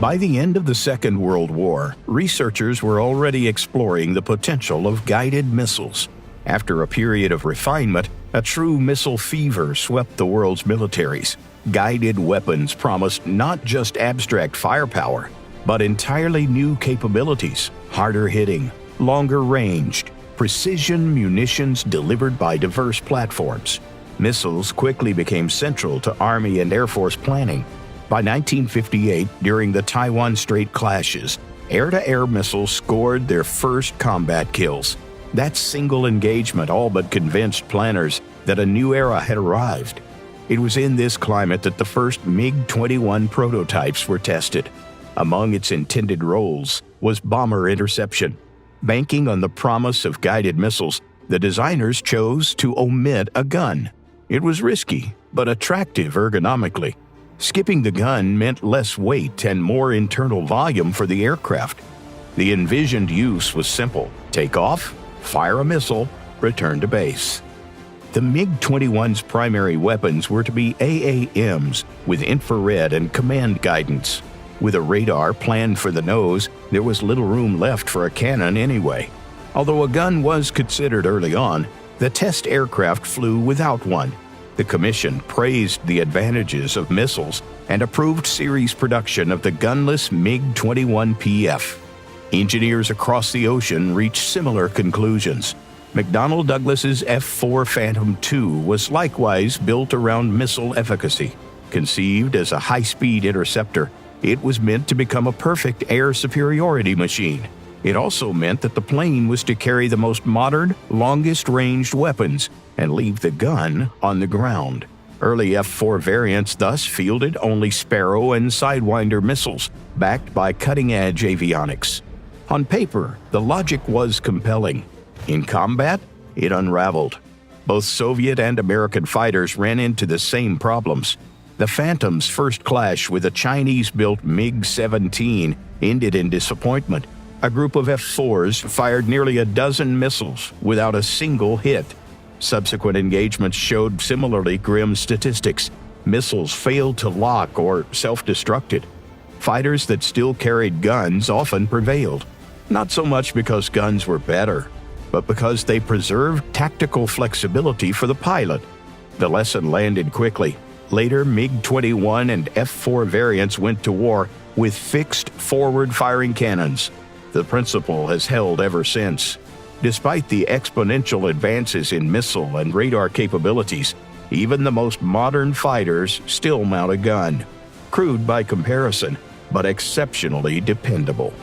By the end of the Second World War, researchers were already exploring the potential of guided missiles. After a period of refinement, a true missile fever swept the world's militaries. Guided weapons promised not just abstract firepower, but entirely new capabilities, harder hitting, longer ranged, precision munitions delivered by diverse platforms. Missiles quickly became central to Army and Air Force planning. By 1958, during the Taiwan Strait clashes, air-to-air missiles scored their first combat kills. That single engagement all but convinced planners that a new era had arrived. It was in this climate that the first MiG-21 prototypes were tested. Among its intended roles was bomber interception. Banking on the promise of guided missiles, the designers chose to omit a gun. It was risky, but attractive ergonomically. Skipping the gun meant less weight and more internal volume for the aircraft. The envisioned use was simple: take off, fire a missile, return to base. The MiG-21's primary weapons were to be AAMs with infrared and command guidance. With a radar planned for the nose, there was little room left for a cannon anyway. Although a gun was considered early on, the test aircraft flew without one. The Commission praised the advantages of missiles and approved series production of the gunless MiG-21PF. Engineers across the ocean reached similar conclusions. McDonnell Douglas's F-4 Phantom II was likewise built around missile efficacy. Conceived as a high-speed interceptor, it was meant to become a perfect air superiority machine. It also meant that the plane was to carry the most modern, longest-ranged weapons and leave the gun on the ground. Early F-4 variants thus fielded only Sparrow and Sidewinder missiles, backed by cutting-edge avionics. On paper, the logic was compelling. In combat, it unraveled. Both Soviet and American fighters ran into the same problems. The Phantom's first clash with a Chinese-built MiG-17 ended in disappointment. A group of F-4s fired nearly a dozen missiles without a single hit. Subsequent engagements showed similarly grim statistics. Missiles failed to lock or self-destructed. Fighters that still carried guns often prevailed, not so much because guns were better, but because they preserved tactical flexibility for the pilot. The lesson landed quickly. Later, MiG-21 and F-4 variants went to war with fixed forward-firing cannons. The principle has held ever since. Despite the exponential advances in missile and radar capabilities, even the most modern fighters still mount a gun. Crude by comparison, but exceptionally dependable.